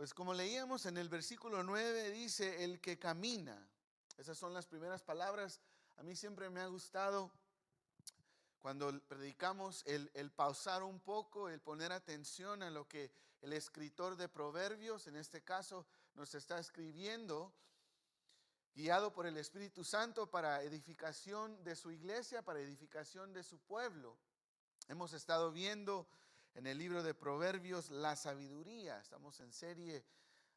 Pues como leíamos en el versículo 9, dice, el que camina. Esas son las primeras palabras. A mí siempre me ha gustado cuando predicamos el pausar un poco, el poner atención a lo que el escritor de Proverbios, en este caso, nos está escribiendo, guiado por el Espíritu Santo para edificación de su iglesia, para edificación de su pueblo. Hemos estado viendo en el libro de Proverbios la sabiduría. Estamos en serie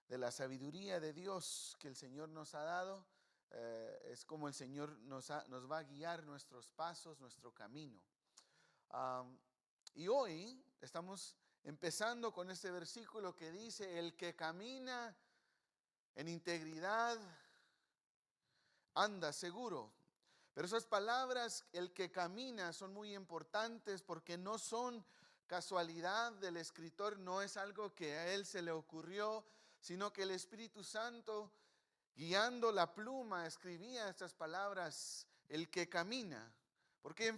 de la sabiduría de Dios que el Señor nos ha dado. Es como el Señor nos va a guiar nuestros pasos, nuestro camino. Y hoy estamos empezando con este versículo que dice, el que camina en integridad anda seguro. Pero esas palabras, el que camina, son muy importantes porque no son casualidad del escritor, no es algo que a él se le ocurrió, sino que el Espíritu Santo, guiando la pluma, escribía estas palabras, el que camina. ¿Por qué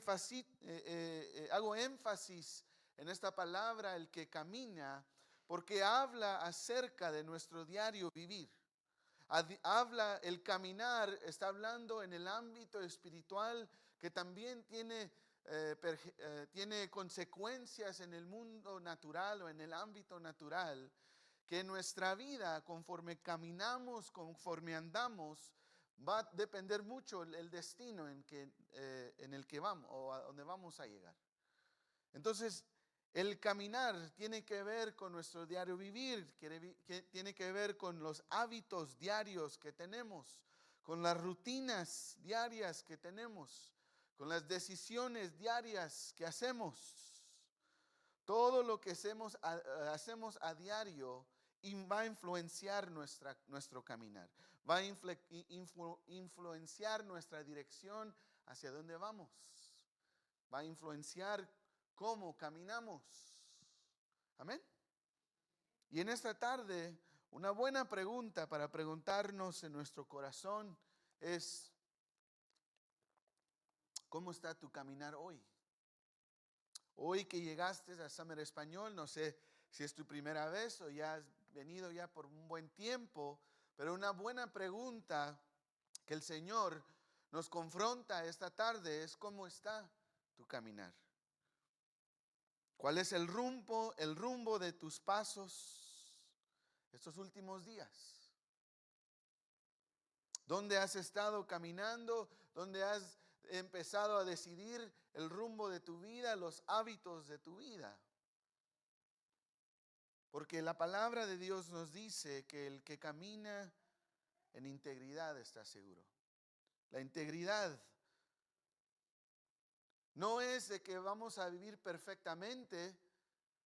hago énfasis en esta palabra, el que camina? Porque habla acerca de nuestro diario vivir. Habla, el caminar está hablando en el ámbito espiritual que también tiene consecuencias en el mundo natural o en el ámbito natural, que en nuestra vida, conforme caminamos, conforme andamos, va a depender mucho el destino en el que vamos o a donde vamos a llegar. Entonces, el caminar tiene que ver con nuestro diario vivir, tiene que ver con los hábitos diarios que tenemos, con las rutinas diarias que tenemos, con las decisiones diarias que hacemos. Todo lo que hacemos a diario va a influenciar nuestro caminar, va a influenciar nuestra dirección hacia dónde vamos, va a influenciar cómo caminamos. Amén. Y en esta tarde, una buena pregunta para preguntarnos en nuestro corazón es, ¿cómo está tu caminar hoy? Hoy que llegaste a Summer Español, no sé si es tu primera vez o ya has venido ya por un buen tiempo, pero una buena pregunta que el Señor nos confronta esta tarde es, ¿cómo está tu caminar? ¿Cuál es el rumbo de tus pasos estos últimos días? ¿Dónde has estado caminando? ¿Dónde has empezado a decidir el rumbo de tu vida, los hábitos de tu vida? Porque la palabra de Dios nos dice que el que camina en integridad está seguro. La integridad no es de que vamos a vivir perfectamente,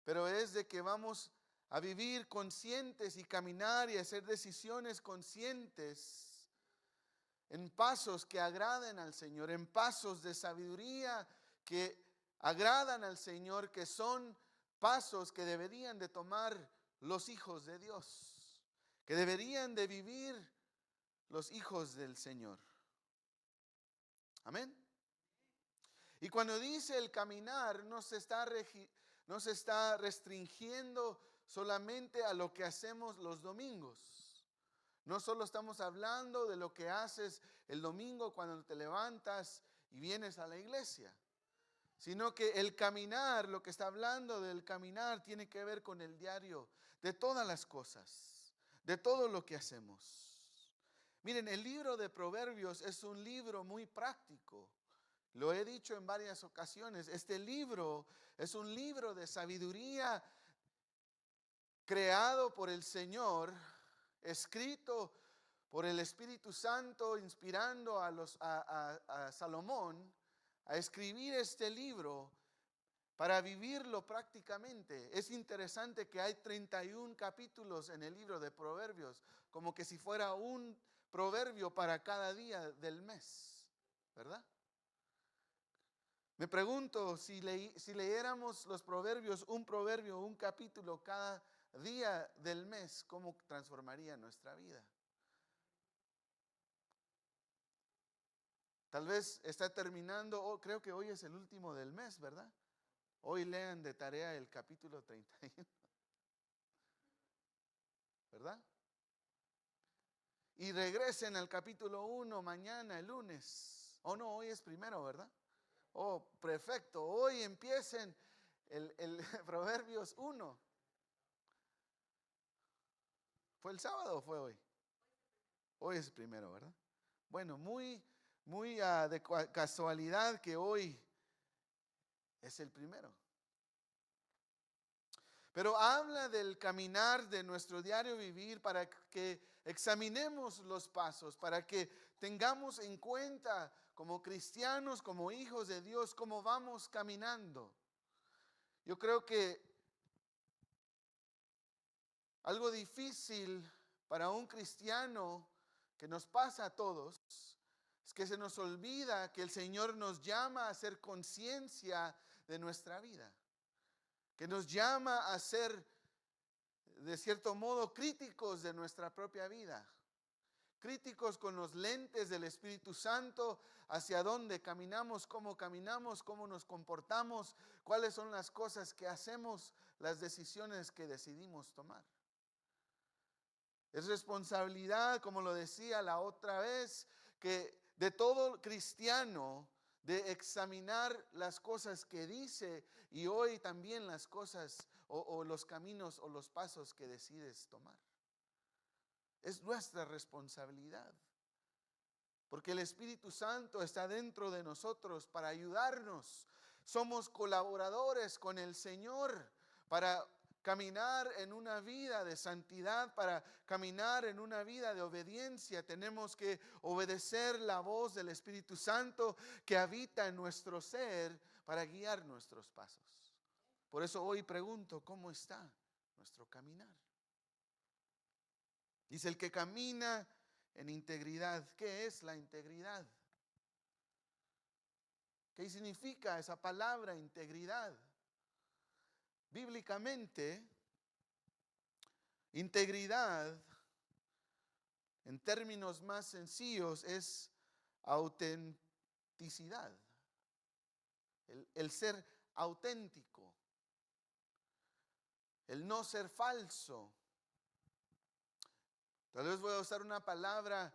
pero es de que vamos a vivir conscientes y caminar y hacer decisiones conscientes en pasos que agraden al Señor, en pasos de sabiduría que agradan al Señor, que son pasos que deberían de tomar los hijos de Dios, que deberían de vivir los hijos del Señor. Amén. Y cuando dice el caminar, no se está restringiendo solamente a lo que hacemos los domingos. No solo estamos hablando de lo que haces el domingo cuando te levantas y vienes a la iglesia, sino que el caminar, lo que está hablando del caminar, tiene que ver con el diario de todas las cosas, de todo lo que hacemos. Miren, el libro de Proverbios es un libro muy práctico. Lo he dicho en varias ocasiones. Este libro es un libro de sabiduría creado por el Señor, escrito por el Espíritu Santo, inspirando a Salomón a escribir este libro para vivirlo prácticamente. Es interesante que hay 31 capítulos en el libro de Proverbios, como que si fuera un proverbio para cada día del mes, ¿verdad? Me pregunto, si leyéramos los proverbios, un capítulo cada día del mes, ¿cómo transformaría nuestra vida? Tal vez está terminando, creo que hoy es el último del mes, ¿verdad? Hoy lean de tarea el capítulo 31, y regresen al capítulo 1 mañana, el lunes. Oh, no, hoy es primero, ¿verdad? Oh, perfecto. Hoy empiecen el Proverbios 1. ¿Fue el sábado o fue hoy? Hoy es primero, ¿verdad? Bueno, muy de casualidad que hoy es el primero. Pero habla del caminar de nuestro diario vivir para que examinemos los pasos, para que tengamos en cuenta como cristianos, como hijos de Dios, cómo vamos caminando. Yo creo que algo difícil para un cristiano que nos pasa a todos es que se nos olvida que el Señor nos llama a hacer conciencia de nuestra vida, que nos llama a ser de cierto modo críticos de nuestra propia vida, críticos con los lentes del Espíritu Santo, hacia dónde caminamos, cómo nos comportamos, cuáles son las cosas que hacemos, las decisiones que decidimos tomar. Es responsabilidad, como lo decía la otra vez, que de todo cristiano, de examinar las cosas que dice y hoy también las cosas o los caminos o los pasos que decides tomar. Es nuestra responsabilidad, porque el Espíritu Santo está dentro de nosotros para ayudarnos. Somos colaboradores con el Señor para caminar en una vida de santidad, para caminar en una vida de obediencia. Tenemos que obedecer la voz del Espíritu Santo que habita en nuestro ser para guiar nuestros pasos. Por eso hoy pregunto, ¿cómo está nuestro caminar? Dice el que camina en integridad. ¿Qué es la integridad? ¿Qué significa esa palabra integridad? Bíblicamente, integridad, en términos más sencillos, es autenticidad. El ser auténtico, el no ser falso. Tal vez voy a usar una palabra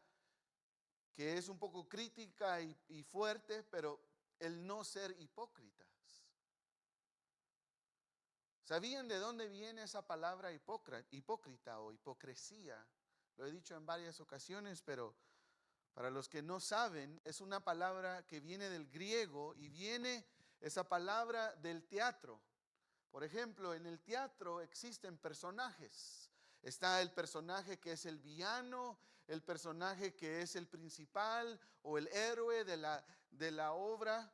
que es un poco crítica y fuerte, pero el no ser hipócritas. ¿Sabían de dónde viene esa palabra hipócrita o hipocresía? Lo he dicho en varias ocasiones, pero para los que no saben, es una palabra que viene del griego y viene esa palabra del teatro. Por ejemplo, en el teatro existen personajes. Está el personaje que es el villano, el personaje que es el principal o el héroe de la obra,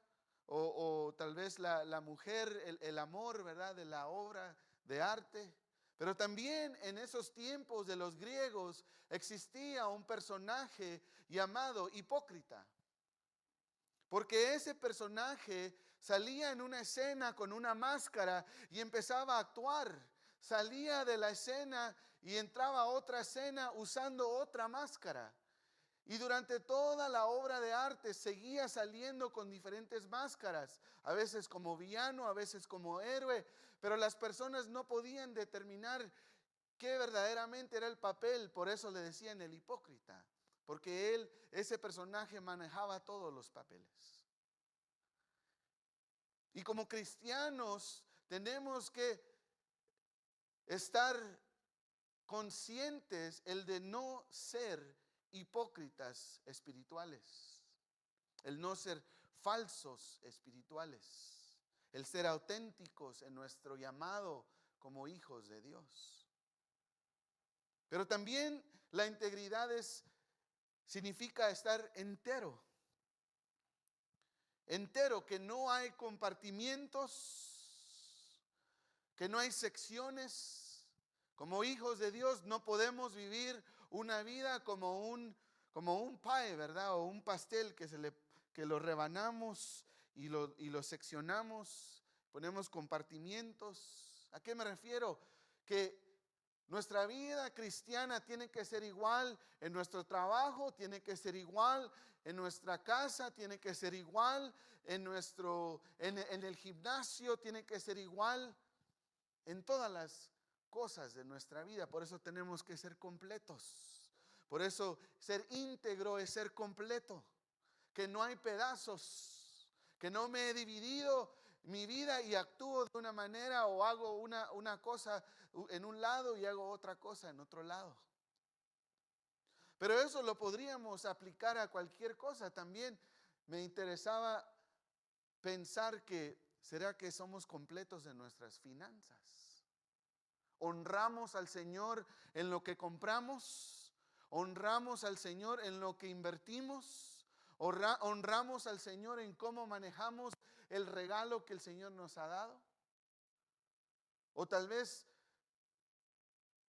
o tal vez la mujer, el amor, ¿verdad?, de la obra de arte. Pero también en esos tiempos de los griegos existía un personaje llamado hipócrita. Porque ese personaje salía en una escena con una máscara y empezaba a actuar. Salía de la escena y entraba a otra escena usando otra máscara. Y durante toda la obra de arte seguía saliendo con diferentes máscaras. A veces como villano, a veces como héroe. Pero las personas no podían determinar qué verdaderamente era el papel. Por eso le decían el hipócrita. Porque ese personaje manejaba todos los papeles. Y como cristianos tenemos que estar conscientes el de no ser hipócritas espirituales, el no ser falsos espirituales, el ser auténticos en nuestro llamado como hijos de Dios. Pero también la integridad significa estar entero. Entero, que no hay compartimientos, que no hay secciones. Como hijos de Dios no podemos vivir una vida como un pie, ¿verdad? O un pastel que lo rebanamos y lo seccionamos, ponemos compartimientos. ¿A qué me refiero? Que nuestra vida cristiana tiene que ser igual en nuestro trabajo, tiene que ser igual en nuestra casa, tiene que ser igual en el gimnasio, tiene que ser igual en todas las cosas de nuestra vida. Por eso tenemos que ser completos. Por eso ser íntegro es ser completo, que no hay pedazos, que no me he dividido mi vida y actúo de una manera o hago una cosa en un lado y hago otra cosa en otro lado. Pero eso lo podríamos aplicar a cualquier cosa. También me interesaba pensar que, ¿será que somos completos en nuestras finanzas? ¿Honramos al Señor en lo que compramos? ¿Honramos al Señor en lo que invertimos? ¿Honramos al Señor en cómo manejamos el regalo que el Señor nos ha dado? O tal vez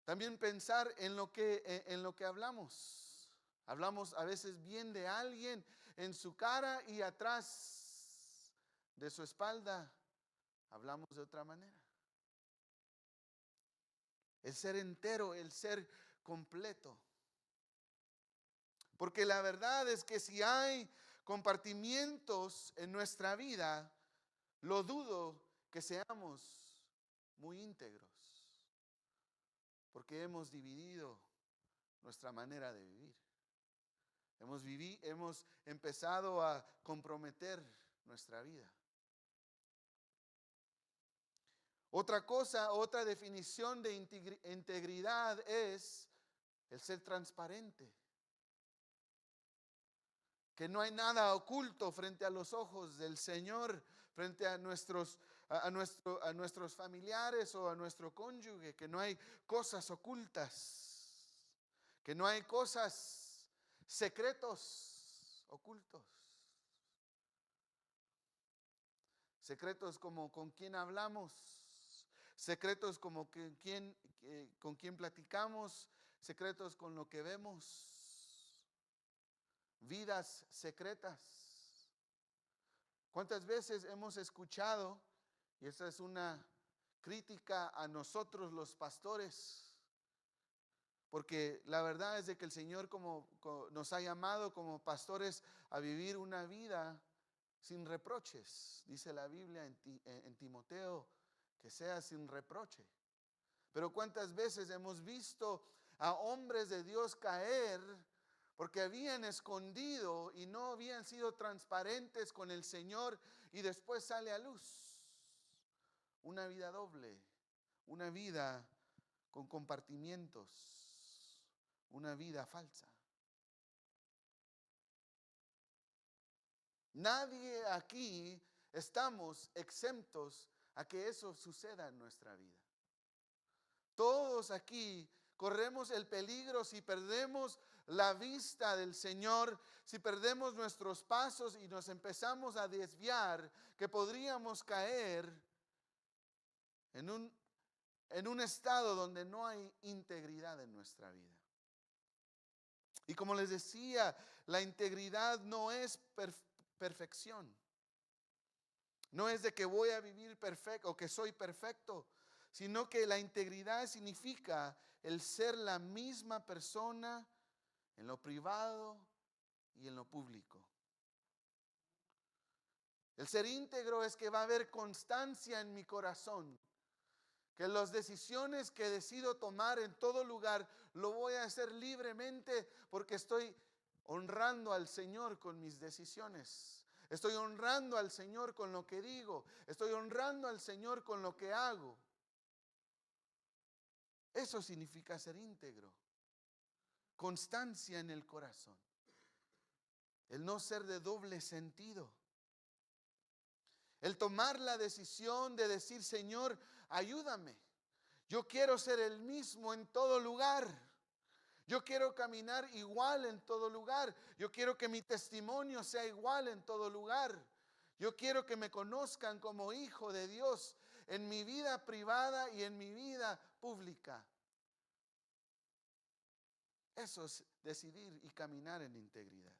también pensar en lo que hablamos. Hablamos a veces bien de alguien en su cara y atrás de su espalda hablamos de otra manera. El ser entero, el ser completo. Porque la verdad es que si hay compartimientos en nuestra vida, lo dudo que seamos muy íntegros. Porque hemos dividido nuestra manera de vivir. Hemos empezado a comprometer nuestra vida. Otra cosa, otra definición de integridad es el ser transparente. Que no hay nada oculto frente a los ojos del Señor, frente a nuestros familiares o a nuestro cónyuge, que no hay cosas ocultas, que no hay cosas secretos ocultos. Secretos como con quién hablamos, secretos como con quién platicamos, secretos con lo que vemos. Vidas secretas. ¿Cuántas veces hemos escuchado, y esta es una crítica a nosotros los pastores, porque la verdad es de que el Señor nos ha llamado como pastores a vivir una vida sin reproches? Dice la Biblia en Timoteo que sea sin reproche. Pero ¿cuántas veces hemos visto a hombres de Dios caer porque habían escondido y no habían sido transparentes con el Señor y después sale a luz? Una vida doble, una vida con compartimientos, una vida falsa. Nadie aquí estamos exentos a que eso suceda en nuestra vida. Todos aquí corremos el peligro si perdemos la vista del Señor, si perdemos nuestros pasos y nos empezamos a desviar, que podríamos caer en un estado donde no hay integridad en nuestra vida. Y como les decía, la integridad no es perfección. No es de que voy a vivir perfecto o que soy perfecto, sino que la integridad significa el ser la misma persona en lo privado y en lo público. El ser íntegro es que va a haber constancia en mi corazón, que las decisiones que decido tomar en todo lugar lo voy a hacer libremente porque estoy honrando al Señor con mis decisiones. Estoy honrando al Señor con lo que digo. Estoy honrando al Señor con lo que hago. Eso significa ser íntegro. Constancia en el corazón. El no ser de doble sentido. El tomar la decisión de decir, Señor, ayúdame. Yo quiero ser el mismo en todo lugar. Yo quiero caminar igual en todo lugar. Yo quiero que mi testimonio sea igual en todo lugar. Yo quiero que me conozcan como hijo de Dios en mi vida privada y en mi vida pública. Eso es decidir y caminar en integridad.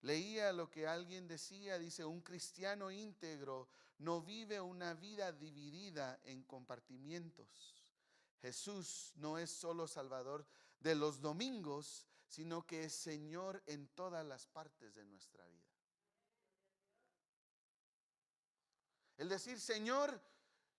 Leía lo que alguien decía, dice, un cristiano íntegro no vive una vida dividida en compartimientos. Jesús no es solo Salvador de los domingos, sino que es Señor en todas las partes de nuestra vida. El decir, Señor,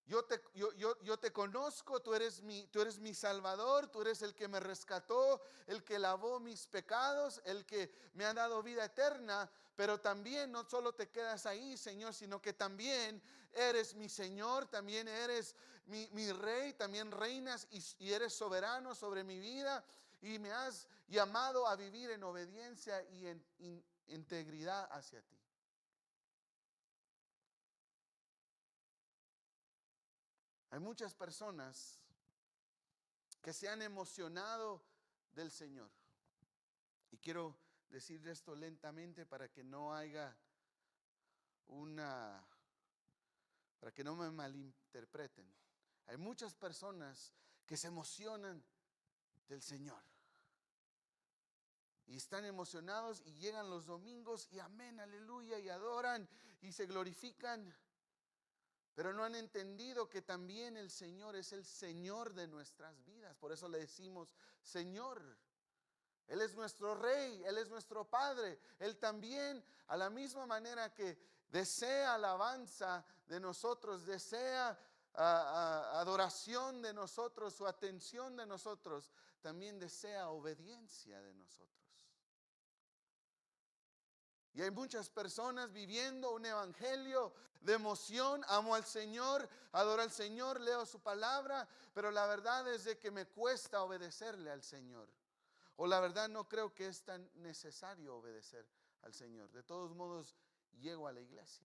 Yo te conozco, tú eres mi Salvador, tú eres el que me rescató, el que lavó mis pecados, el que me ha dado vida eterna. Pero también no solo te quedas ahí, Señor, sino que también eres mi Señor, también eres mi Rey, también reinas y eres soberano sobre mi vida. Y me has llamado a vivir en obediencia y en integridad hacia ti. Hay muchas personas que se han emocionado del Señor. Y quiero decir esto lentamente para que no haya para que no me malinterpreten. Hay muchas personas que se emocionan del Señor. Y están emocionados y llegan los domingos y amén, aleluya, y adoran y se glorifican. Pero no han entendido que también el Señor es el Señor de nuestras vidas. Por eso le decimos Señor. Él es nuestro Rey, Él es nuestro Padre. Él también, a la misma manera que desea alabanza de nosotros, desea adoración de nosotros, su atención de nosotros, también desea obediencia de nosotros. Y hay muchas personas viviendo un evangelio de emoción. Amo al Señor, adoro al Señor, leo su palabra, pero la verdad es de que me cuesta obedecerle al Señor. O la verdad no creo que es tan necesario obedecer al Señor. De todos modos, llego a la iglesia.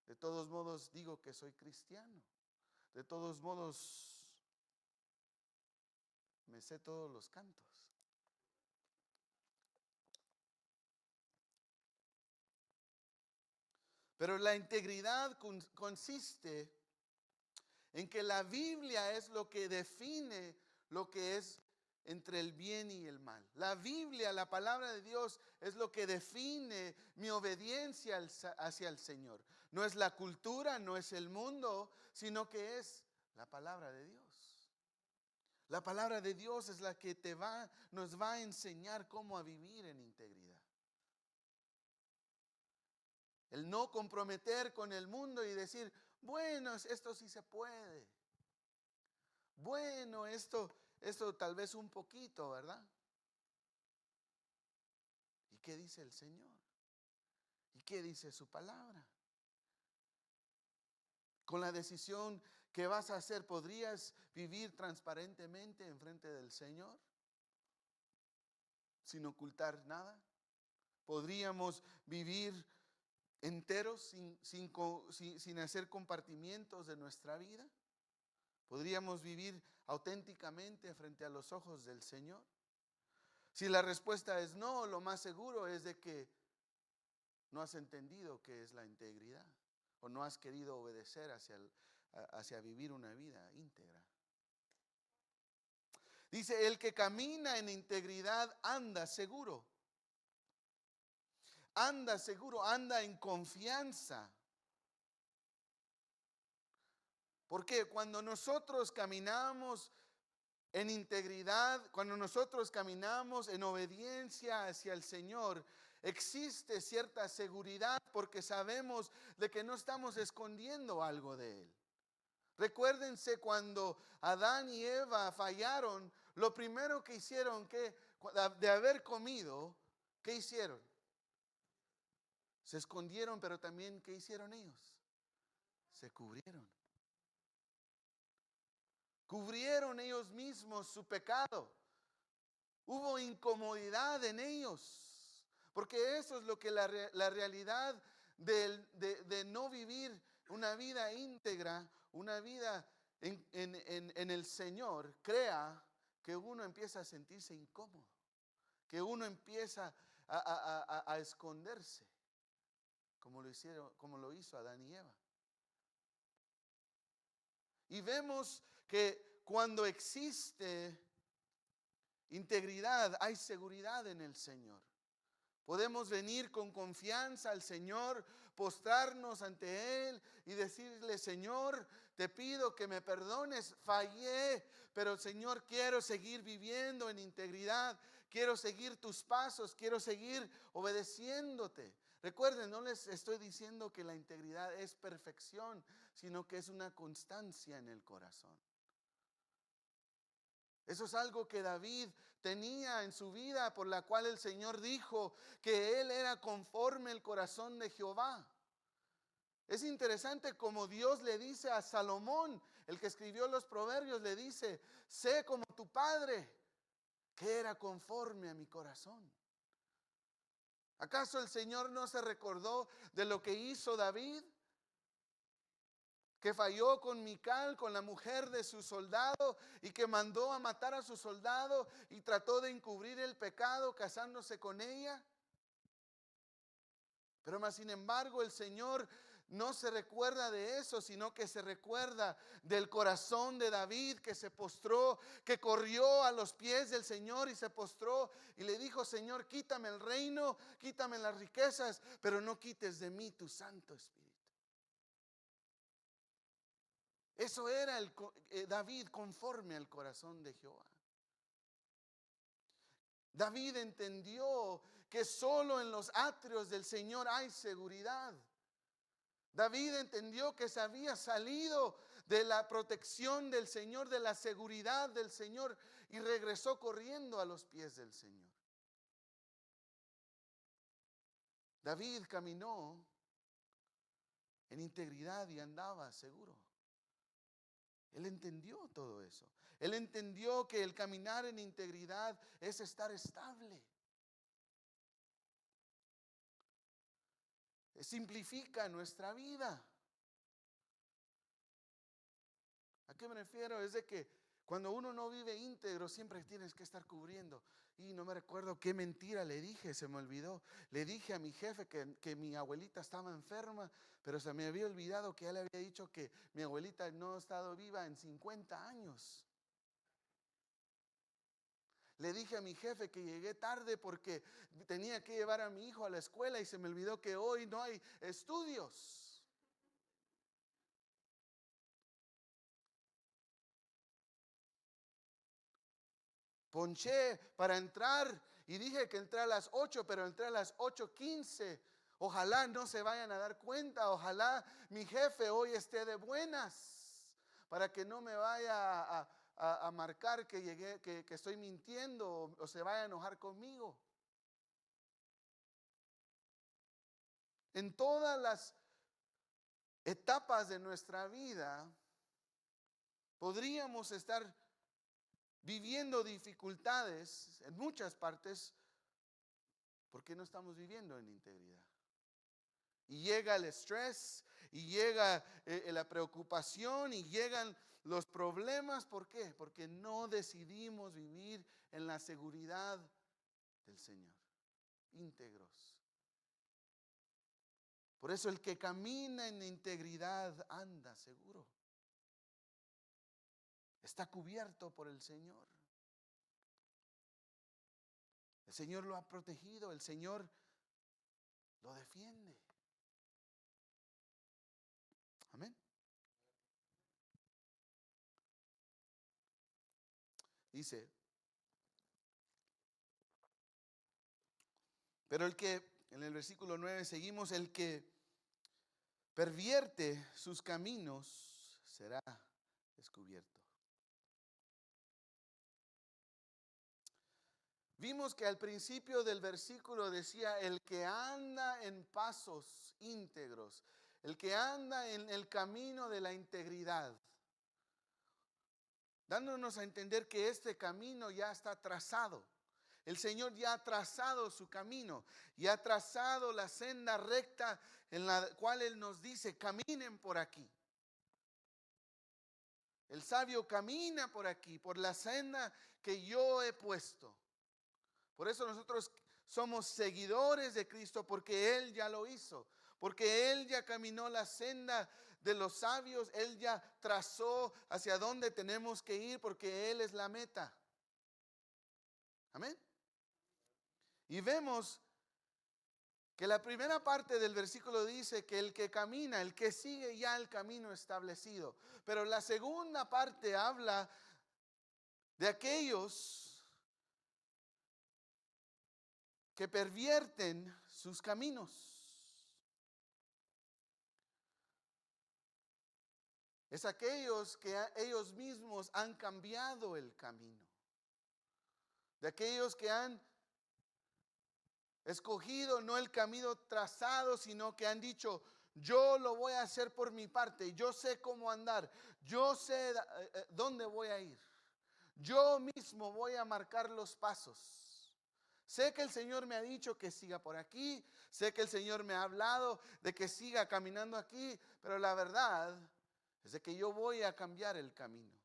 De todos modos, digo que soy cristiano. De todos modos, me sé todos los cantos. Pero la integridad consiste en que la Biblia es lo que define lo que es entre el bien y el mal. La Biblia, la palabra de Dios, es lo que define mi obediencia hacia el Señor. No es la cultura, no es el mundo, sino que es la palabra de Dios. La palabra de Dios es la que nos va a enseñar cómo a vivir en integridad. El no comprometer con el mundo y decir, bueno, esto sí se puede. Bueno, esto tal vez un poquito, ¿verdad? ¿Y qué dice el Señor? ¿Y qué dice su palabra? Con la decisión que vas a hacer, ¿podrías vivir transparentemente en frente del Señor? Sin ocultar nada. ¿Podríamos vivir enteros sin hacer compartimientos de nuestra vida? ¿Podríamos vivir auténticamente frente a los ojos del Señor? Si la respuesta es no, lo más seguro es de que no has entendido qué es la integridad o no has querido obedecer hacia vivir una vida íntegra. Dice, el que camina en integridad anda seguro. Anda seguro, anda en confianza. Porque cuando nosotros caminamos en integridad, cuando nosotros caminamos en obediencia hacia el Señor, existe cierta seguridad porque sabemos de que no estamos escondiendo algo de Él. Recuérdense cuando Adán y Eva fallaron, lo primero que hicieron, de haber comido, ¿qué hicieron? Se escondieron, pero también, ¿qué hicieron ellos? Se cubrieron. Cubrieron ellos mismos su pecado. Hubo incomodidad en ellos. Porque eso es lo que la realidad de no vivir una vida íntegra, una vida en el Señor, crea que uno empieza a sentirse incómodo. Que uno empieza a esconderse. Como lo hizo Adán y Eva. Y vemos que cuando existe integridad, hay seguridad en el Señor. Podemos venir con confianza al Señor, postrarnos ante Él y decirle, Señor, te pido que me perdones, fallé, pero Señor, quiero seguir viviendo en integridad, quiero seguir tus pasos, quiero seguir obedeciéndote. Recuerden, no les estoy diciendo que la integridad es perfección, sino que es una constancia en el corazón. Eso es algo que David tenía en su vida, por la cual el Señor dijo que él era conforme el corazón de Jehová. Es interesante como Dios le dice a Salomón, el que escribió los proverbios, le dice: sé como tu padre, que era conforme a mi corazón. ¿Acaso el Señor no se recordó de lo que hizo David? Que falló con Mical, con la mujer de su soldado, y que mandó a matar a su soldado y trató de encubrir el pecado casándose con ella. Pero más sin embargo el Señor no se recuerda de eso, sino que se recuerda del corazón de David, que se postró, que corrió a los pies del Señor y se postró y le dijo: Señor, quítame el reino, quítame las riquezas, pero no quites de mí tu Santo Espíritu. Eso era David, conforme al corazón de Jehová. David entendió que solo en los atrios del Señor hay seguridad. David entendió que se había salido de la protección del Señor, de la seguridad del Señor, y regresó corriendo a los pies del Señor. David caminó en integridad y andaba seguro. Él entendió todo eso. Él entendió que el caminar en integridad es estar estable. Simplifica nuestra vida. ¿A qué me refiero? Es de que cuando uno no vive íntegro, siempre tienes que estar cubriendo. Y no me recuerdo qué mentira le dije, se me olvidó. Le dije a mi jefe que mi abuelita estaba enferma, pero se me había olvidado que él había dicho que mi abuelita no ha estado viva en 50 años. Le dije a mi jefe que llegué tarde porque tenía que llevar a mi hijo a la escuela y se me olvidó que hoy no hay estudios. Ponché para entrar y dije que entré a las 8, pero entré a las 8:15. Ojalá no se vayan a dar cuenta, ojalá mi jefe hoy esté de buenas, para que no me vaya a marcar que llegué, que estoy mintiendo, o se vaya a enojar conmigo. En todas las etapas de nuestra vida podríamos estar viviendo dificultades en muchas partes porque no estamos viviendo en integridad. Y llega el estrés, y llega la preocupación, y llegan los problemas. ¿Por qué? Porque no decidimos vivir en la seguridad del Señor, íntegros. Por eso el que camina en integridad anda seguro. Está cubierto por el Señor. El Señor lo ha protegido, el Señor lo defiende. Amén. Dice: pero el que, en el versículo 9 seguimos, el que pervierte sus caminos será descubierto. Vimos que al principio del versículo decía: el que anda en pasos íntegros, el que anda en el camino de la integridad, dándonos a entender que este camino ya está trazado. El Señor ya ha trazado su camino y ha trazado la senda recta en la cual Él nos dice: caminen por aquí. El sabio camina por aquí, por la senda que yo he puesto. Por eso nosotros somos seguidores de Cristo, porque Él ya lo hizo, porque Él ya caminó la senda de los sabios, Él ya trazó hacia dónde tenemos que ir, porque Él es la meta. Amén. Y vemos que la primera parte del versículo dice que el que camina, el que sigue ya el camino establecido. Pero la segunda parte habla de aquellos que pervierten sus caminos. Es aquellos que ellos mismos han cambiado el camino. De aquellos que han escogido no el camino trazado, sino que han dicho, yo lo voy a hacer por mi parte, yo sé cómo andar, yo sé dónde voy a ir, yo mismo voy a marcar los pasos. Sé que el Señor me ha dicho que siga por aquí, sé que el Señor me ha hablado de que siga caminando aquí, pero la verdad es de que yo voy a cambiar el camino.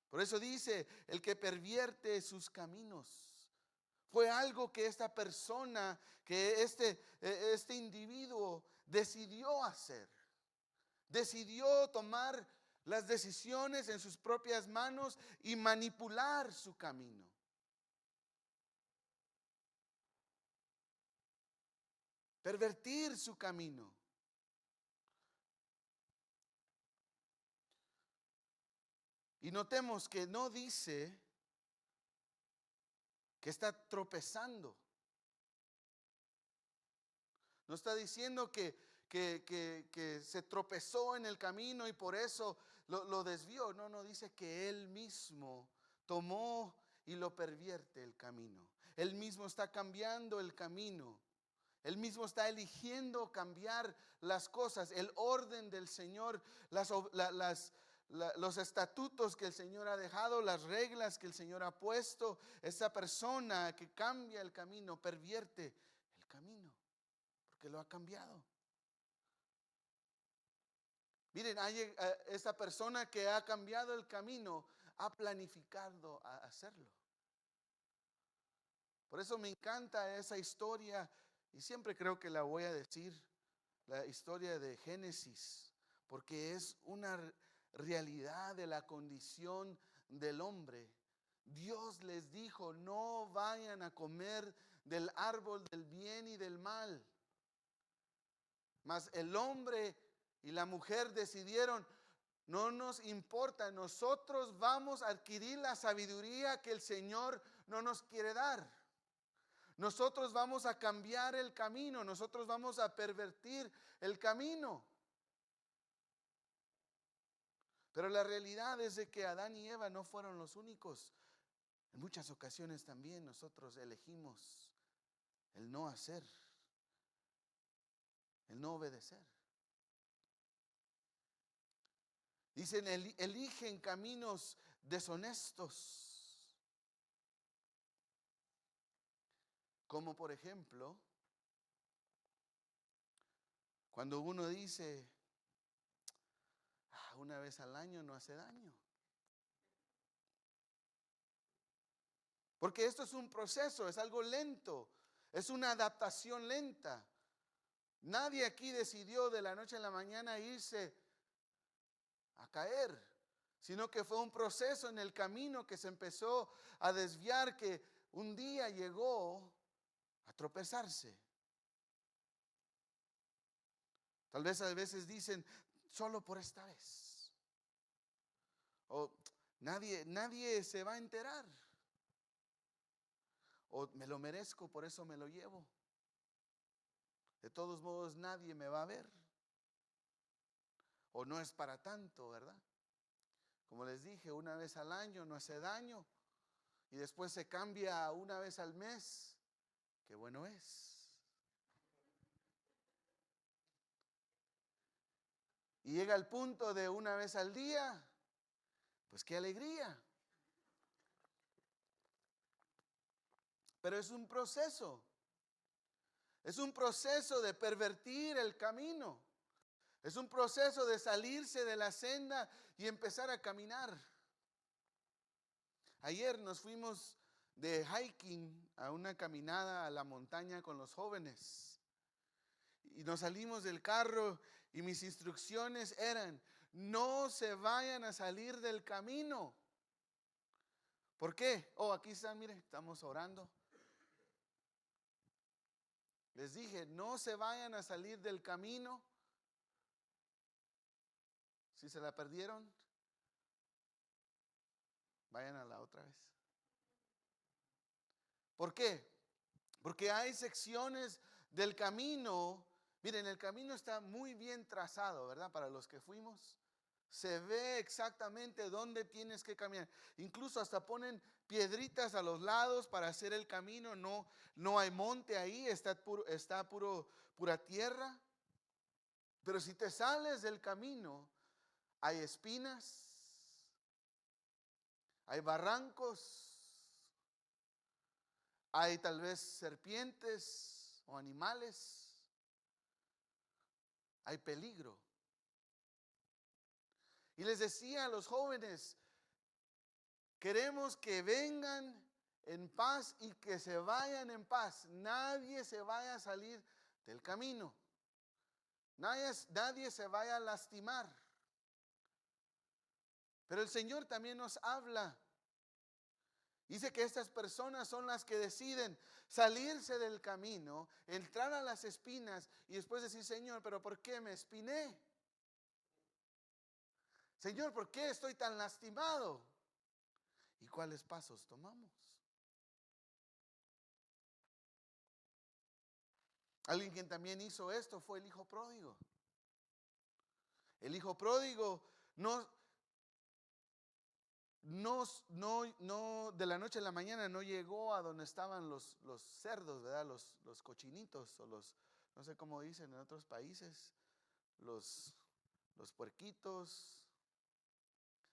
Por eso dice, el que pervierte sus caminos. Fue algo que esta persona, que este individuo decidió hacer. Decidió tomar las decisiones en sus propias manos y manipular su camino. Pervertir su camino. Y notemos que no dice que está tropezando. No está diciendo que se tropezó en el camino y por eso lo desvió. No, dice que él mismo tomó y lo pervierte el camino. Él mismo está cambiando el camino. Él mismo está eligiendo cambiar las cosas, el orden del Señor, los estatutos que el Señor ha dejado, las reglas que el Señor ha puesto. Esa persona que cambia el camino, pervierte el camino, porque lo ha cambiado. Miren, esta persona que ha cambiado el camino, ha planificado a hacerlo. Por eso me encanta esa historia y siempre creo que la voy a decir, la historia de Génesis, porque es una realidad de la condición del hombre. Dios les dijo, no vayan a comer del árbol del bien y del mal. Mas el hombre y la mujer decidieron, no nos importa, nosotros vamos a adquirir la sabiduría que el Señor no nos quiere dar. Nosotros vamos a cambiar el camino, nosotros vamos a pervertir el camino. Pero la realidad es de que Adán y Eva no fueron los únicos. En muchas ocasiones también nosotros elegimos el no hacer, el no obedecer. Dicen, eligen caminos deshonestos. Como por ejemplo, cuando uno dice, una vez al año no hace daño. Porque esto es un proceso, es algo lento, es una adaptación lenta. Nadie aquí decidió de la noche a la mañana irse a caer, sino que fue un proceso en el camino que se empezó a desviar, que un día llegó a tropezarse. Tal vez a veces dicen, solo por esta vez. O nadie se va a enterar. O me lo merezco, por eso me lo llevo. De todos modos, nadie me va a ver. O no es para tanto, ¿verdad? Como les dije, una vez al año no hace daño. Y después se cambia a una vez al mes. Qué bueno es. Y llega el punto de una vez al día. Pues qué alegría. Pero es un proceso. Es un proceso de pervertir el camino. Es un proceso de salirse de la senda y empezar a caminar. Ayer nos fuimos de hiking a una caminada a la montaña con los jóvenes. Y nos salimos del carro y mis instrucciones eran, no se vayan a salir del camino. ¿Por qué? Aquí están, miren, estamos orando. Les dije, no se vayan a salir del camino. Si se la perdieron, vayan a la otra vez. ¿Por qué? Porque hay secciones del camino. Miren, el camino está muy bien trazado, ¿verdad? Para los que fuimos. Se ve exactamente dónde tienes que caminar. Incluso hasta ponen piedritas a los lados para hacer el camino. No, no hay monte ahí, pura tierra. Pero si te sales del camino, hay espinas, hay barrancos, hay tal vez serpientes o animales, hay peligro. Y les decía a los jóvenes, queremos que vengan en paz y que se vayan en paz. Nadie se vaya a salir del camino. Nadie se vaya a lastimar. Pero el Señor también nos habla. Dice que estas personas son las que deciden salirse del camino, entrar a las espinas y después decir, Señor, pero ¿por qué me espiné? Señor, ¿por qué estoy tan lastimado? ¿Y cuáles pasos tomamos? Alguien que también hizo esto fue el hijo pródigo. El hijo pródigo no de la noche a la mañana no llegó a donde estaban los cerdos, ¿verdad? Los cochinitos o no sé cómo dicen en otros países, los puerquitos,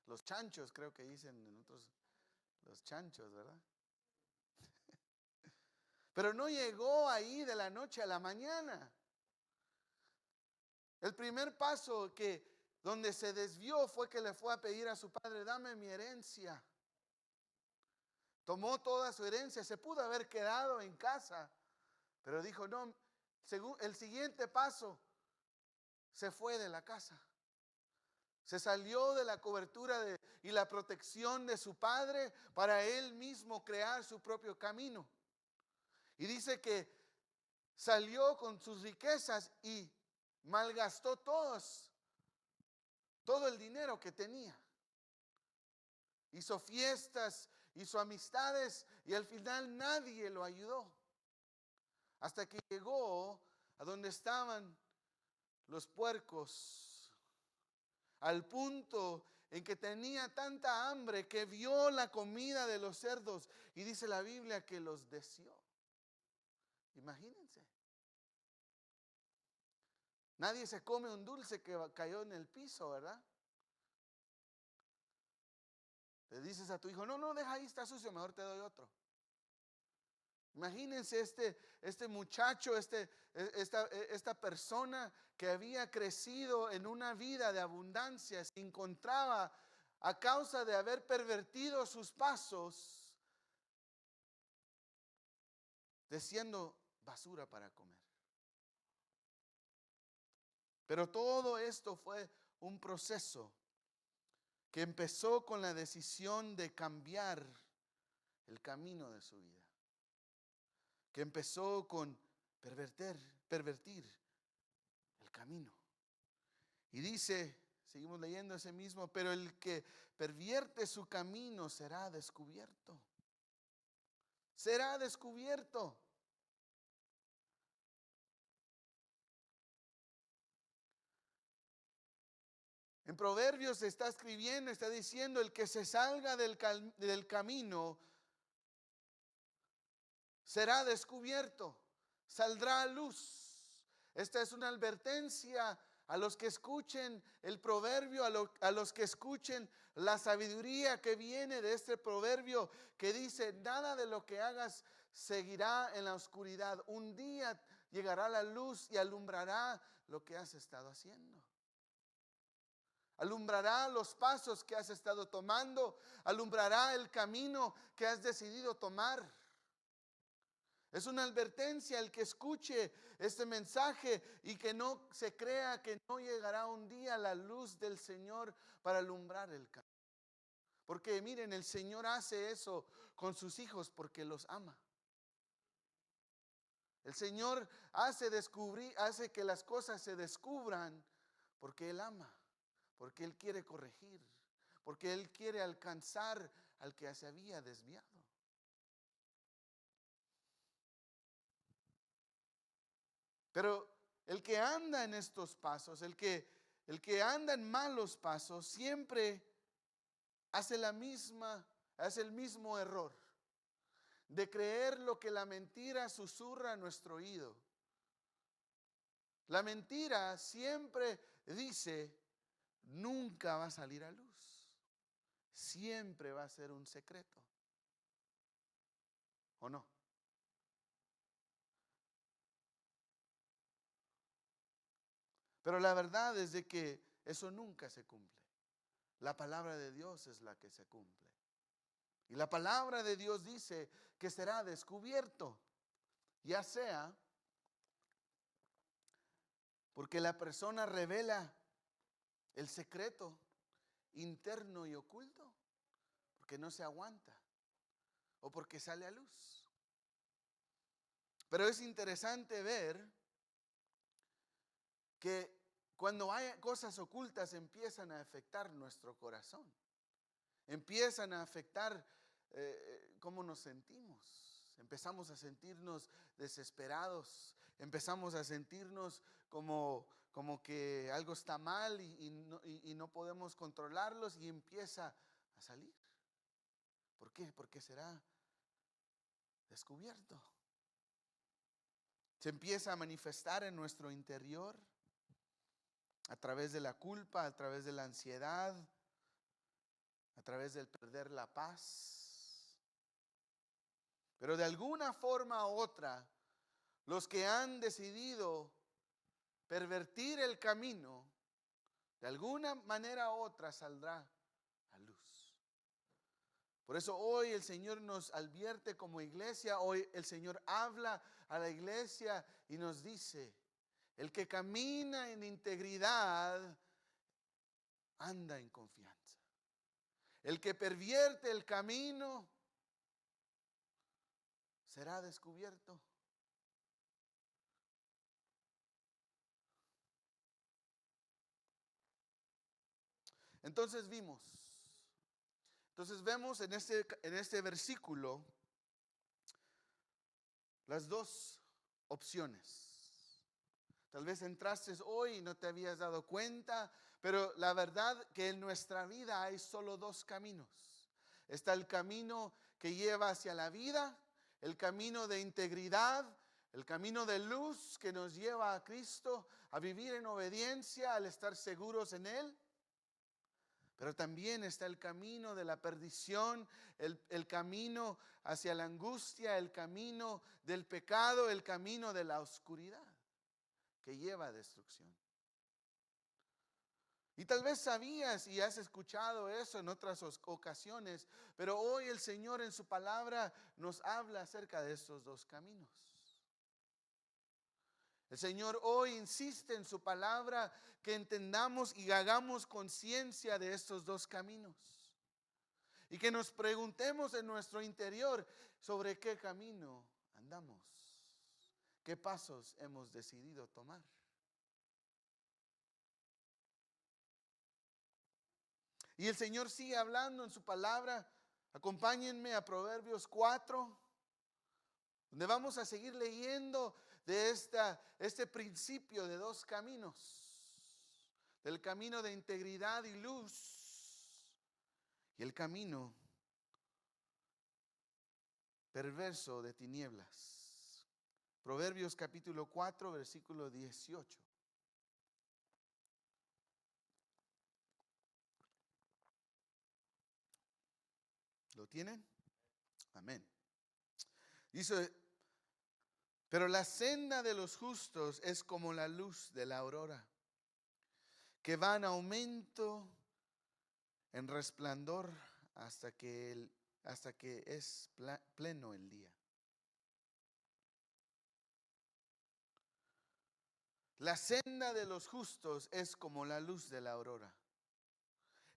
los chanchos creo que dicen en otros, los chanchos, ¿verdad? Pero no llegó ahí de la noche a la mañana. El primer paso donde se desvió fue que le fue a pedir a su padre, dame mi herencia. Tomó toda su herencia, se pudo haber quedado en casa, pero dijo, no, según el siguiente paso, se fue de la casa. Se salió de la cobertura y la protección de su padre para él mismo crear su propio camino. Y dice que salió con sus riquezas y malgastó todo el dinero que tenía. Hizo fiestas, hizo amistades y al final nadie lo ayudó. Hasta que llegó a donde estaban los puercos, al punto en que tenía tanta hambre que vio la comida de los cerdos y dice la Biblia que los deseó. Imagínense. Nadie se come un dulce que cayó en el piso, ¿verdad? Le dices a tu hijo, no, deja ahí, está sucio, mejor te doy otro. Imagínense este muchacho, esta persona que había crecido en una vida de abundancia, se encontraba a causa de haber pervertido sus pasos, deseando basura para comer. Pero todo esto fue un proceso que empezó con la decisión de cambiar el camino de su vida. Que empezó con pervertir el camino. Y dice, seguimos leyendo ese mismo, pero el que pervierte su camino será descubierto. Será descubierto. En Proverbios está escribiendo, está diciendo, el que se salga del camino será descubierto, saldrá a luz. Esta es una advertencia a los que escuchen el proverbio, a los que escuchen la sabiduría que viene de este proverbio que dice, nada de lo que hagas seguirá en la oscuridad. Un día llegará la luz y alumbrará lo que has estado haciendo. Alumbrará los pasos que has estado tomando, alumbrará el camino que has decidido tomar. Es una advertencia el que escuche este mensaje y que no se crea que no llegará un día la luz del Señor para alumbrar el camino. Porque miren, el Señor hace eso con sus hijos porque los ama. El Señor hace que las cosas se descubran porque Él ama, porque Él quiere corregir, porque Él quiere alcanzar al que se había desviado. Pero el que anda en estos pasos, el que El que anda en malos pasos siempre hace el mismo error de creer lo que la mentira susurra a nuestro oído. La mentira siempre dice, nunca va a salir a luz. Siempre va a ser un secreto. ¿O no? Pero la verdad es de que eso nunca se cumple. La palabra de Dios es la que se cumple. Y la palabra de Dios dice que será descubierto, ya sea porque la persona revela el secreto interno y oculto, porque no se aguanta o porque sale a luz. Pero es interesante ver que cuando hay cosas ocultas empiezan a afectar nuestro corazón, empiezan a afectar cómo nos sentimos. Empezamos a sentirnos desesperados, empezamos a sentirnos como que algo está mal y no podemos controlarlos y empieza a salir. ¿Por qué? Porque será descubierto. Se empieza a manifestar en nuestro interior a través de la culpa, a través de la ansiedad, a través del perder la paz. Pero de alguna forma u otra, los que han decidido pervertir el camino, de alguna manera u otra saldrá a luz. Por eso hoy el Señor nos advierte como iglesia, hoy el Señor habla a la iglesia y nos dice, el que camina en integridad anda en confianza. El que pervierte el camino será descubierto. Entonces vemos en este versículo las dos opciones. Tal vez entraste hoy y no te habías dado cuenta, pero la verdad que en nuestra vida hay solo dos caminos. Está el camino que lleva hacia la vida, el camino de integridad, el camino de luz que nos lleva a Cristo, a vivir en obediencia, al estar seguros en Él. Pero también está el camino de la perdición, el camino hacia la angustia, el camino del pecado, el camino de la oscuridad que lleva a destrucción. Y tal vez sabías y has escuchado eso en otras ocasiones, pero hoy el Señor en su palabra nos habla acerca de estos dos caminos. El Señor hoy insiste en su palabra que entendamos y hagamos conciencia de estos dos caminos. Y que nos preguntemos en nuestro interior sobre qué camino andamos, qué pasos hemos decidido tomar. Y el Señor sigue hablando en su palabra. Acompáñenme a Proverbios 4, donde vamos a seguir leyendo de este principio de dos caminos. Del camino de integridad y luz y el camino perverso de tinieblas. Proverbios capítulo 4, versículo 18. ¿Lo tienen? Amén. Dice, pero la senda de los justos es como la luz de la aurora, que va en aumento, en resplandor, hasta que es pleno el día. La senda de los justos es como la luz de la aurora.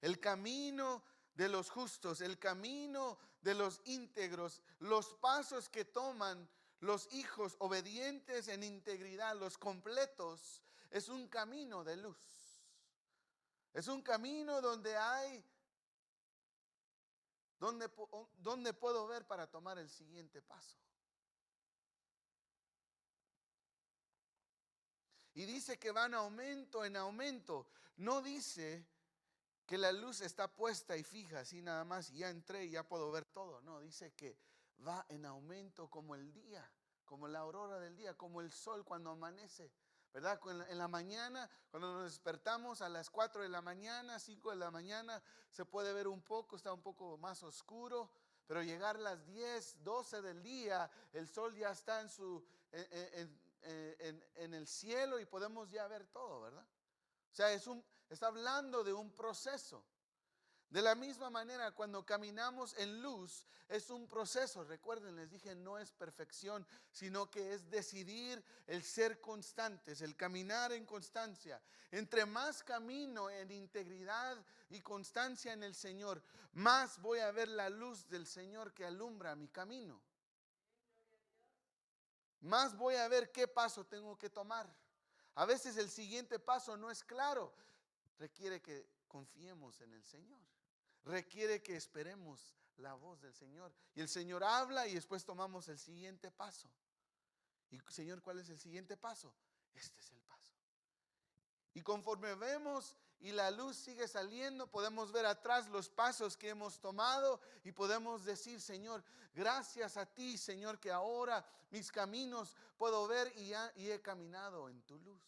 El camino de los justos, el camino de los íntegros, los pasos que toman los hijos obedientes en integridad, los completos, es un camino de luz. Es un camino donde puedo ver para tomar el siguiente paso. Y dice que va en aumento, en aumento. No dice que la luz está puesta y fija, así nada más, y ya entré y ya puedo ver todo. No, dice que va en aumento como el día, como la aurora del día, como el sol cuando amanece. ¿Verdad? En la mañana, cuando nos despertamos a las 4 de la mañana, 5 de la mañana, se puede ver un poco, está un poco más oscuro, pero llegar a las 10, 12 del día, el sol ya está en el cielo y podemos ya ver todo, ¿verdad? O sea, está hablando de un proceso. De la misma manera, cuando caminamos en luz, es un proceso. Recuerden, les dije, no es perfección, sino que es decidir el ser constantes, el caminar en constancia. Entre más camino en integridad y constancia en el Señor, más voy a ver la luz del Señor que alumbra mi camino. Más voy a ver qué paso tengo que tomar. A veces el siguiente paso no es claro. Requiere que confiemos en el Señor. Requiere que esperemos la voz del Señor. Y el Señor habla y después tomamos el siguiente paso. Y Señor, ¿cuál es el siguiente paso? Este es el paso. Y conforme vemos y la luz sigue saliendo, podemos ver atrás los pasos que hemos tomado y podemos decir, Señor, gracias a ti, Señor, que ahora mis caminos puedo ver y he caminado en tu luz.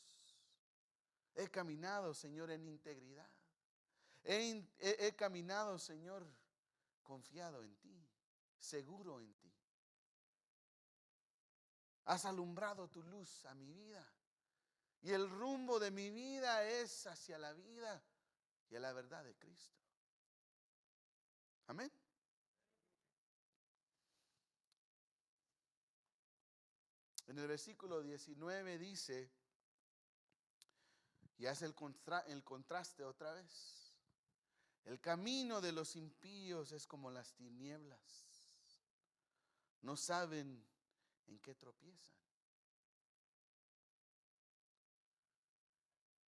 He caminado, Señor, en integridad. He caminado, Señor, confiado en ti, seguro en ti. Has alumbrado tu luz a mi vida. Y el rumbo de mi vida es hacia la vida y a la verdad de Cristo. Amén. En el versículo 19 dice, y hace el contraste otra vez. El camino de los impíos es como las tinieblas. No saben en qué tropiezan.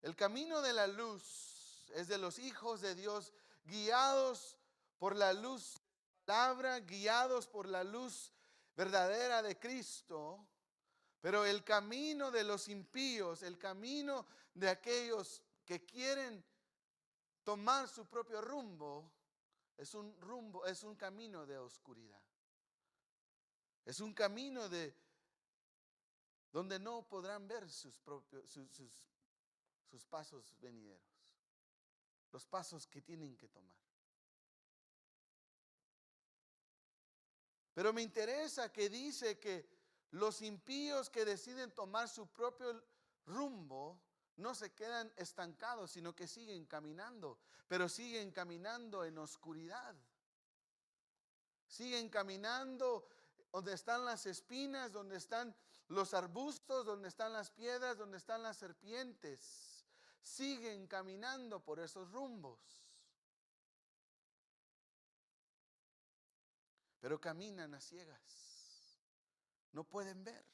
El camino de la luz es de los hijos de Dios, guiados por la luz de la palabra, guiados por la luz verdadera de Cristo. Pero el camino de los impíos, el camino de aquellos que quieren tomar su propio rumbo, es un camino de oscuridad. Es un camino donde no podrán ver sus pasos venideros, los pasos que tienen que tomar. Pero me interesa que dice que los impíos que deciden tomar su propio rumbo no se quedan estancados, sino que siguen caminando, pero siguen caminando en oscuridad. Siguen caminando donde están las espinas, donde están los arbustos, donde están las piedras, donde están las serpientes. Siguen caminando por esos rumbos. Pero caminan a ciegas. No pueden ver.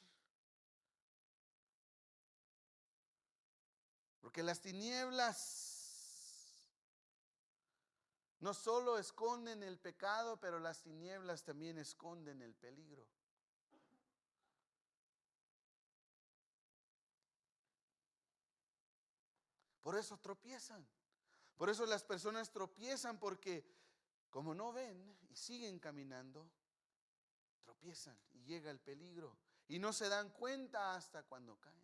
Porque las tinieblas no solo esconden el pecado, pero las tinieblas también esconden el peligro. Por eso tropiezan. Por eso las personas tropiezan, porque como no ven y siguen caminando, tropiezan y llega el peligro. Y no se dan cuenta hasta cuando caen.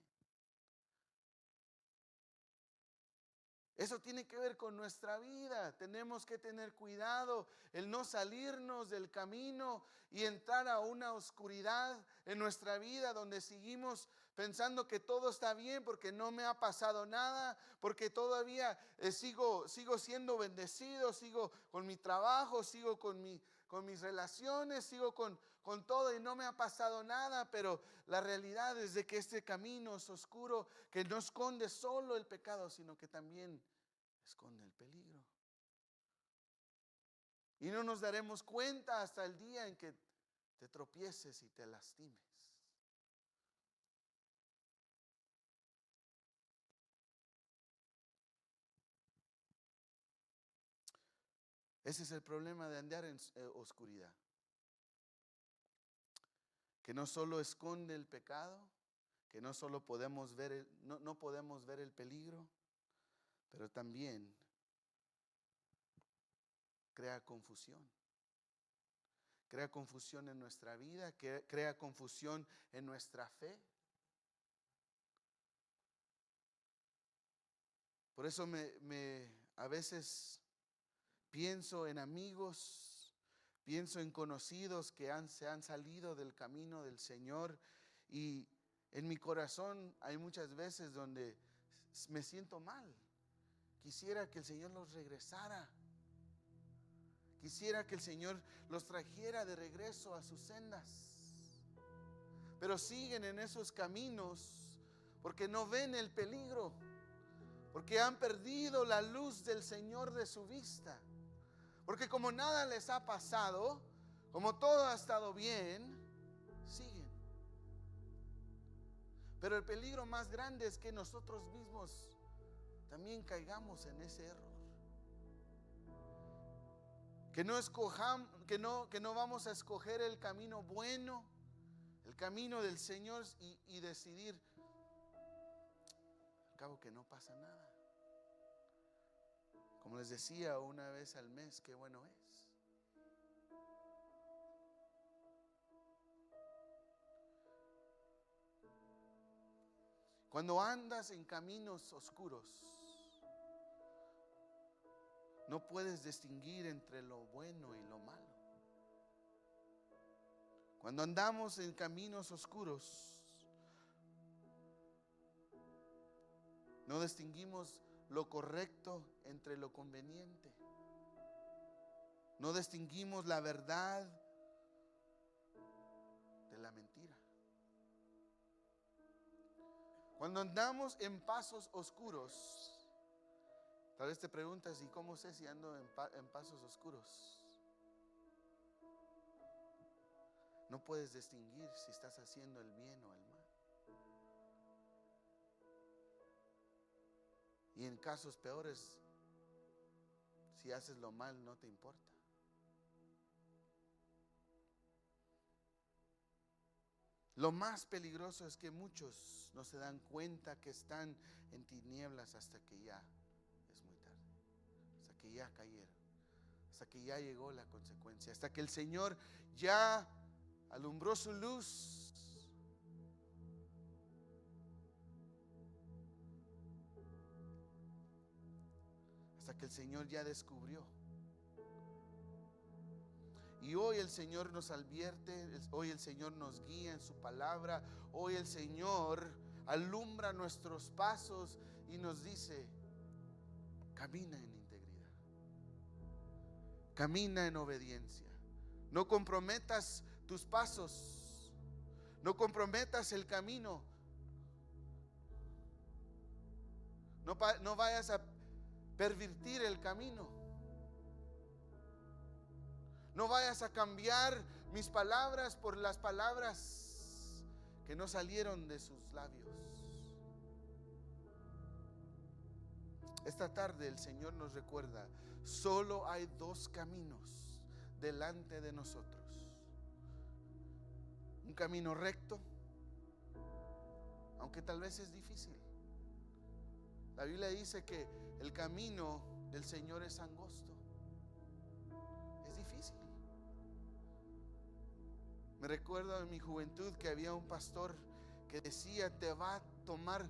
Eso tiene que ver con nuestra vida. Tenemos que tener cuidado el no salirnos del camino y entrar a una oscuridad en nuestra vida donde seguimos pensando que todo está bien porque no me ha pasado nada, porque todavía sigo siendo bendecido, sigo con mi trabajo, sigo con mis relaciones, sigo con todo y no me ha pasado nada. Pero la realidad es de que este camino es oscuro, que no esconde solo el pecado, sino que también esconde el peligro. Y no nos daremos cuenta hasta el día en que te tropieces y te lastimes. Ese es el problema de andar en oscuridad. Que no solo esconde el pecado, que no solo podemos ver no podemos ver el peligro, pero también crea confusión. Crea confusión en nuestra vida, crea confusión en nuestra fe. Por eso a veces pienso en amigos, pienso en conocidos que se han salido del camino del Señor, y en mi corazón hay muchas veces donde me siento mal. Quisiera que el Señor los regresara. Quisiera que el Señor los trajera de regreso a sus sendas. Pero siguen en esos caminos porque no ven el peligro, porque han perdido la luz del Señor de su vista. Porque como nada les ha pasado, como todo ha estado bien, siguen. Pero el peligro más grande es que nosotros mismos también caigamos en ese error. Que no vamos a escoger el camino bueno, el camino del Señor, y decidir, al cabo que no pasa nada. Como les decía, una vez al mes, qué bueno es. Cuando andas en caminos oscuros, no puedes distinguir entre lo bueno y lo malo. Cuando andamos en caminos oscuros, no distinguimos lo correcto entre lo conveniente. No distinguimos la verdad de la mentira. Cuando andamos en pasos oscuros, tal vez te preguntas, ¿y cómo sé si ando en pasos oscuros? No puedes distinguir si estás haciendo el bien o el mal. Y en casos peores, si haces lo mal, no te importa. Lo más peligroso es que muchos no se dan cuenta que están en tinieblas hasta que ya es muy tarde, hasta que ya cayeron, hasta que ya llegó la consecuencia, hasta que el Señor ya alumbró su luz. Hasta que el Señor ya descubrió. Y hoy el Señor nos advierte, hoy el Señor nos guía en su palabra, hoy el Señor alumbra nuestros pasos y nos dice, camina en integridad, camina en obediencia, no comprometas tus pasos, no comprometas el camino, no vayas a pervertir el camino. No vayas a cambiar mis palabras por las palabras que no salieron de sus labios. Esta tarde el Señor nos recuerda, solo hay dos caminos delante de nosotros. Un camino recto, aunque tal vez es difícil. La Biblia dice que el camino del Señor es angosto. Es difícil. Me recuerdo en mi juventud que había un pastor que decía, te va a tomar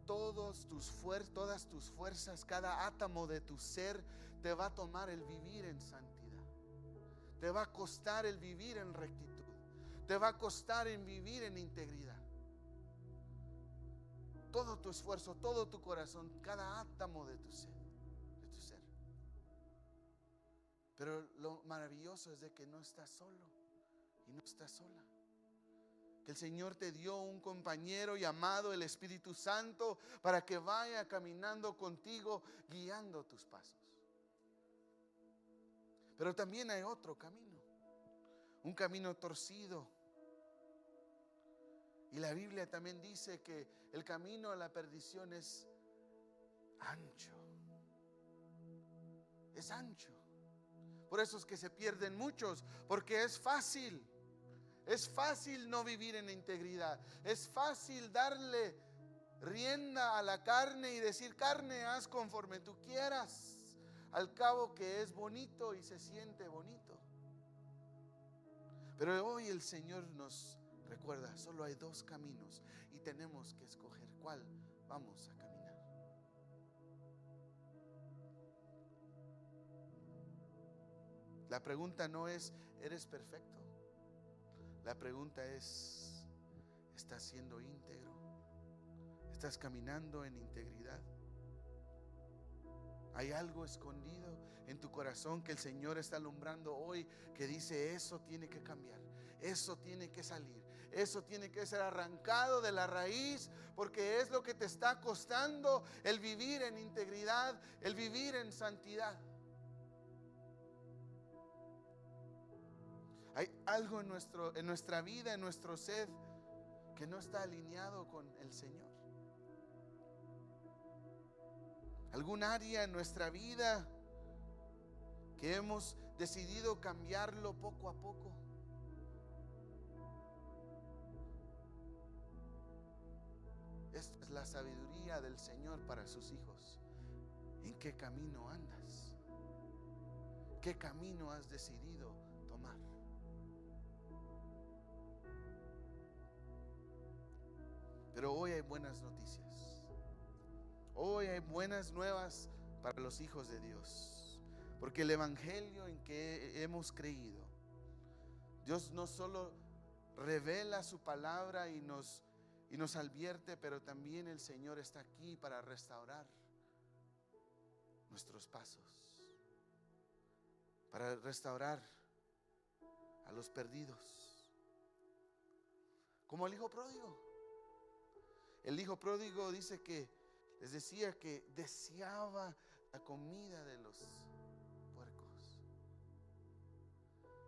todas tus fuerzas, cada átomo de tu ser, te va a tomar el vivir en santidad. Te va a costar el vivir en rectitud. Te va a costar en vivir en integridad. Todo tu esfuerzo, todo tu corazón, cada átomo de tu ser. Pero lo maravilloso es de que no estás solo. Y no estás sola. Que el Señor te dio un compañero llamado el Espíritu Santo para que vaya caminando contigo, guiando tus pasos. Pero también hay otro camino, un camino torcido. Y la Biblia también dice que el camino a la perdición es ancho. Es ancho. Por eso es que se pierden muchos, porque es fácil. Es fácil no vivir en integridad. Es fácil darle rienda a la carne y decir: carne, haz conforme tú quieras. Al cabo que es bonito y se siente bonito. Pero hoy el Señor nos recuerda: solo hay dos caminos y tenemos que escoger cuál vamos a caminar. La pregunta no es: ¿eres perfecto? La pregunta es: ¿estás siendo íntegro? ¿Estás caminando en integridad? ¿Hay algo escondido en tu corazón que el Señor está alumbrando hoy, que dice: eso tiene que cambiar, eso tiene que salir, eso tiene que ser arrancado de la raíz, porque es lo que te está costando el vivir en integridad, el vivir en santidad? Hay algo en nuestra vida, en nuestro ser, que no está alineado con el Señor. Algún área en nuestra vida que hemos decidido cambiarlo poco a poco. Esta es la sabiduría del Señor para sus hijos. ¿En qué camino andas? ¿Qué camino has decidido tomar? Pero hoy hay buenas noticias. Hoy hay buenas nuevas para los hijos de Dios. Porque el evangelio en que hemos creído, Dios no solo revela su palabra y nos advierte, pero también el Señor está aquí para restaurar nuestros pasos, para restaurar a los perdidos. Como el hijo pródigo. El hijo pródigo dice que les decía que deseaba la comida de los puercos,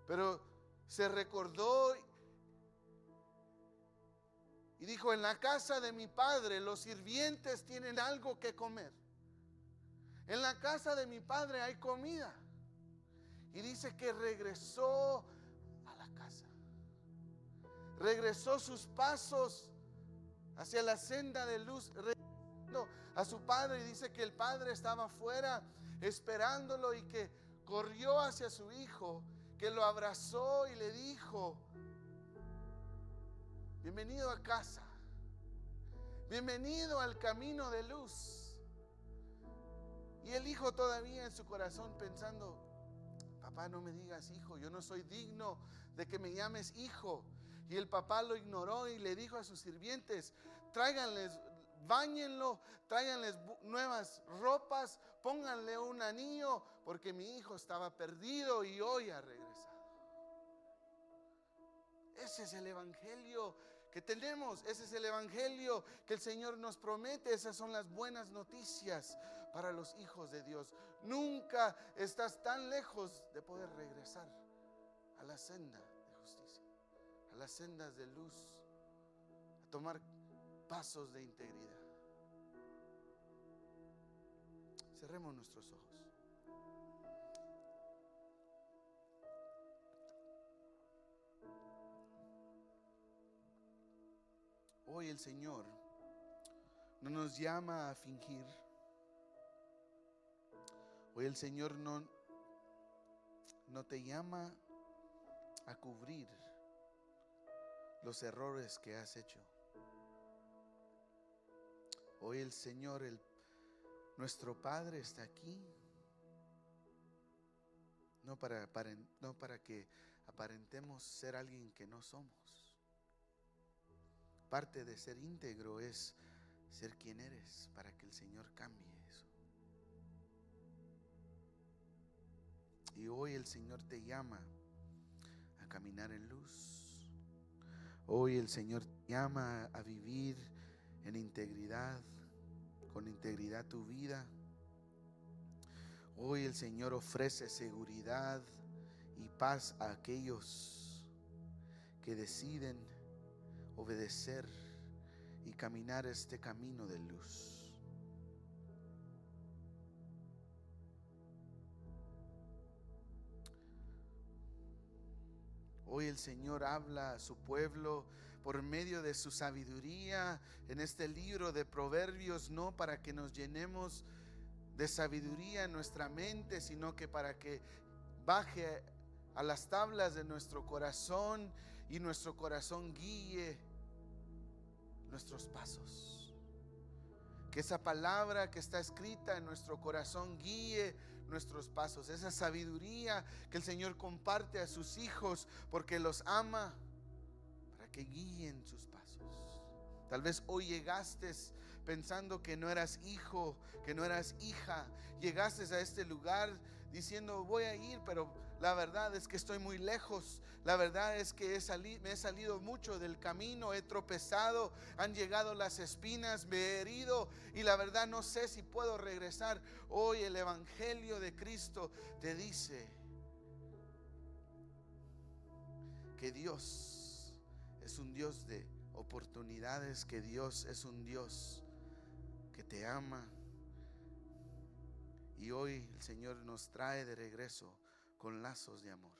pero se recordó y dijo: en la casa de mi padre los sirvientes tienen algo que comer. En la casa de mi padre hay comida. Y dice que regresó a la casa, regresó sus pasos hacia la senda de luz, a su padre, y dice que el padre estaba afuera esperándolo y que corrió hacia su hijo, que lo abrazó y le dijo: bienvenido a casa, bienvenido al camino de luz. Y el hijo todavía en su corazón pensando: papá, no me digas hijo, yo no soy digno de que me llames hijo. Y el papá lo ignoró y le dijo a sus sirvientes: tráiganles, báñenlo, tráiganles nuevas ropas, pónganle un anillo, porque mi hijo estaba perdido y hoy ha regresado. Ese es el evangelio que tenemos, ese es el evangelio que el Señor nos promete. Esas son las buenas noticias para los hijos de Dios. Nunca estás tan lejos de poder regresar a la senda de justicia, a las sendas de luz, a tomar pasos de integridad. Cerremos nuestros ojos. Hoy el Señor no nos llama a fingir. Hoy el Señor no te llama a cubrir los errores que has hecho. Hoy el Señor, nuestro Padre, está aquí no para que aparentemos ser alguien que no somos. Parte de ser íntegro es ser quien eres, para que el Señor cambie eso. Y hoy el Señor te llama a caminar en luz. Hoy el Señor te llama a vivir en integridad, con integridad tu vida. Hoy el Señor ofrece seguridad y paz a aquellos que deciden obedecer y caminar este camino de luz. Hoy el Señor habla a su pueblo por medio de su sabiduría en este libro de Proverbios, no para que nos llenemos de sabiduría en nuestra mente, sino que para que baje a las tablas de nuestro corazón y nuestro corazón guíe nuestros pasos. Que esa palabra que está escrita en nuestro corazón guíe nuestros pasos. Esa sabiduría que el Señor comparte a sus hijos porque los ama, para que guíen sus pasos. Tal vez hoy llegaste pensando que no eras hijo, que no eras hija. Llegaste a este lugar diciendo voy a ir, pero la verdad es que estoy muy lejos. La verdad es que me he salido mucho del camino, he tropezado, han llegado las espinas, me he herido y la verdad no sé si puedo regresar. Hoy el Evangelio de Cristo te dice que Dios es un Dios de oportunidades, que Dios es un Dios que te ama. Y hoy el Señor nos trae de regreso con lazos de amor.